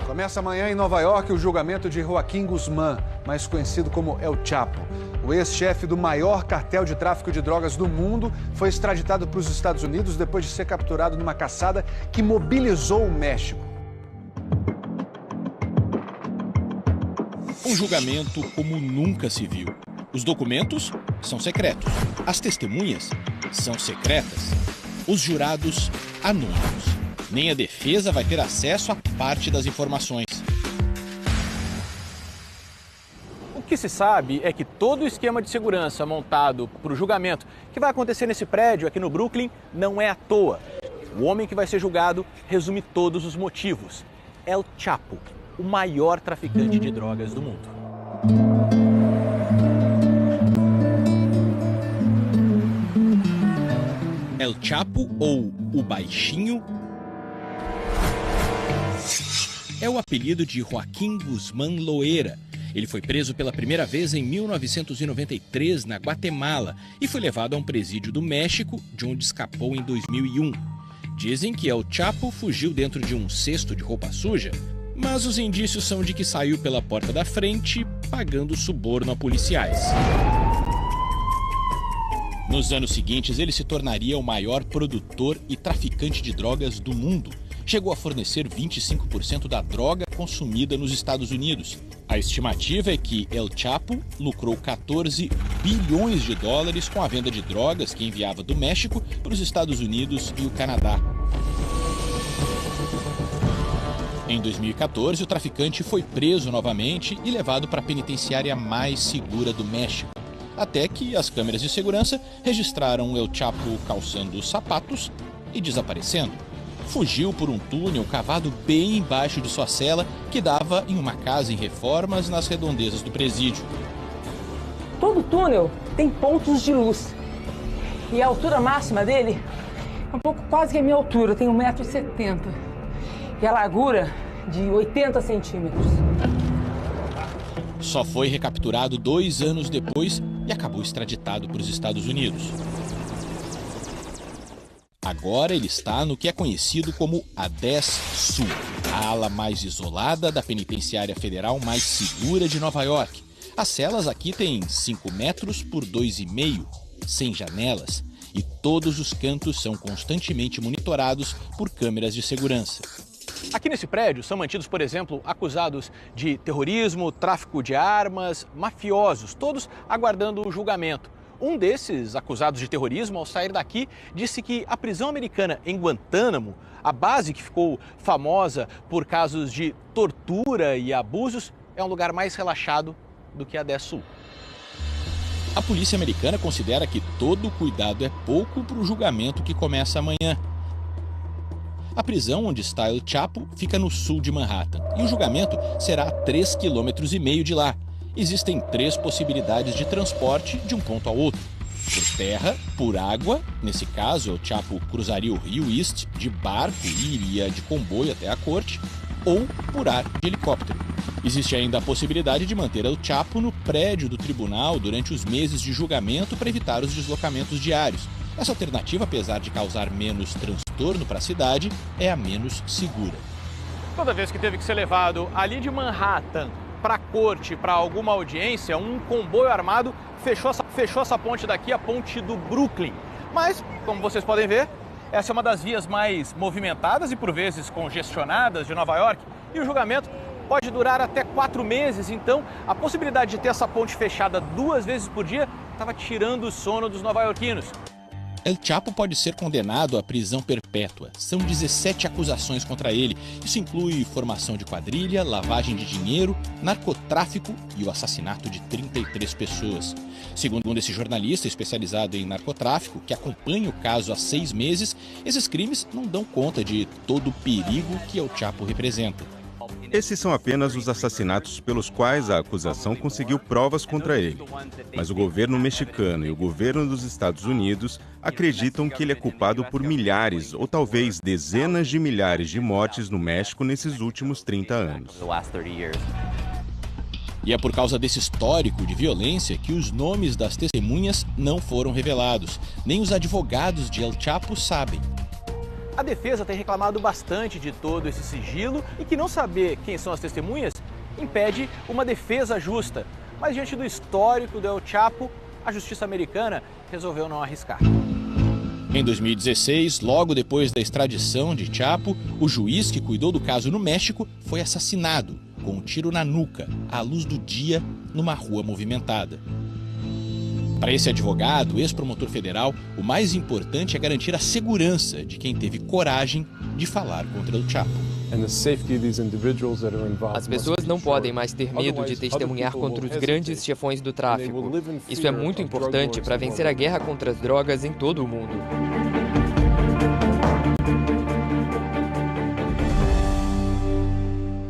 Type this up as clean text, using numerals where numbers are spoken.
Começa amanhã em Nova York o julgamento de Joaquim Guzmán, mais conhecido como El Chapo. O ex-chefe do maior cartel de tráfico de drogas do mundo foi extraditado para os Estados Unidos depois de ser capturado numa caçada que mobilizou o México. Um julgamento como nunca se viu. Os documentos são secretos, as testemunhas são secretas, os jurados anônimos. Nem a defesa vai ter acesso a parte das informações. O que se sabe é que todo o esquema de segurança montado para o julgamento que vai acontecer nesse prédio aqui no Brooklyn não é à toa. O homem que vai ser julgado resume todos os motivos. El Chapo, o maior traficante de drogas do mundo. El Chapo, ou o Baixinho, é o apelido de Joaquim Guzmán Loera. Ele foi preso pela primeira vez em 1993 na Guatemala e foi levado a um presídio do México, de onde escapou em 2001. Dizem que El Chapo fugiu dentro de um cesto de roupa suja, mas os indícios são de que saiu pela porta da frente, pagando suborno a policiais. Nos anos seguintes, ele se tornaria o maior produtor e traficante de drogas do mundo. Chegou a fornecer 25% da droga consumida nos Estados Unidos. A estimativa é que El Chapo lucrou 14 bilhões de dólares com a venda de drogas que enviava do México para os Estados Unidos e o Canadá. Em 2014, o traficante foi preso novamente e levado para a penitenciária mais segura do México. Até que as câmeras de segurança registraram El Chapo calçando sapatos e desaparecendo. Fugiu por um túnel cavado bem embaixo de sua cela, que dava em uma casa em reformas nas redondezas do presídio. Todo túnel tem pontos de luz. E a altura máxima dele é um pouco quase que a minha altura, tem 1,70 m. E a largura de 80 centímetros. Só foi recapturado 2 anos depois e acabou extraditado para os Estados Unidos. Agora ele está no que é conhecido como a 10 Sul, a ala mais isolada da penitenciária federal mais segura de Nova York. As celas aqui têm 5 metros por 2,5, sem janelas, e todos os cantos são constantemente monitorados por câmeras de segurança. Aqui nesse prédio são mantidos, por exemplo, acusados de terrorismo, tráfico de armas, mafiosos, todos aguardando o julgamento. Um desses acusados de terrorismo, ao sair daqui, disse que a prisão americana em Guantánamo, a base que ficou famosa por casos de tortura e abusos, é um lugar mais relaxado do que a 10 Sul. A polícia americana considera que todo cuidado é pouco para o julgamento que começa amanhã. A prisão onde está El Chapo fica no sul de Manhattan e o julgamento será a 3,5 km de lá. Existem 3 possibilidades de transporte de um ponto ao outro. Por terra, por água, nesse caso El Chapo cruzaria o rio East de barco e iria de comboio até a corte, ou por ar de helicóptero. Existe ainda a possibilidade de manter El Chapo no prédio do tribunal durante os meses de julgamento para evitar os deslocamentos diários. Essa alternativa, apesar de causar menos transtorno para a cidade, é a menos segura. Toda vez que teve que ser levado ali de Manhattan para a corte, para alguma audiência, um comboio armado fechou essa ponte daqui, a ponte do Brooklyn. Mas, como vocês podem ver, essa é uma das vias mais movimentadas e por vezes congestionadas de Nova York. E o julgamento pode durar até 4 meses, então a possibilidade de ter essa ponte fechada 2 vezes por dia estava tirando o sono dos nova-iorquinos. El Chapo pode ser condenado à prisão perpétua. São 17 acusações contra ele. Isso inclui formação de quadrilha, lavagem de dinheiro, narcotráfico e o assassinato de 33 pessoas. Segundo esse jornalista especializado em narcotráfico, que acompanha o caso há 6 meses, esses crimes não dão conta de todo o perigo que El Chapo representa. Esses são apenas os assassinatos pelos quais a acusação conseguiu provas contra ele. Mas o governo mexicano e o governo dos Estados Unidos acreditam que ele é culpado por milhares ou talvez dezenas de milhares de mortes no México nesses últimos 30 anos. E é por causa desse histórico de violência que os nomes das testemunhas não foram revelados. Nem os advogados de El Chapo sabem. A defesa tem reclamado bastante de todo esse sigilo e que não saber quem são as testemunhas impede uma defesa justa. Mas diante do histórico do El Chapo, a justiça americana resolveu não arriscar. Em 2016, logo depois da extradição de Chapo, o juiz que cuidou do caso no México foi assassinado com um tiro na nuca, à luz do dia, numa rua movimentada. Para esse advogado, ex-promotor federal, o mais importante é garantir a segurança de quem teve coragem de falar contra o Chapo. As pessoas não podem mais ter medo de testemunhar contra os grandes chefões do tráfico. Isso é muito importante para vencer a guerra contra as drogas em todo o mundo.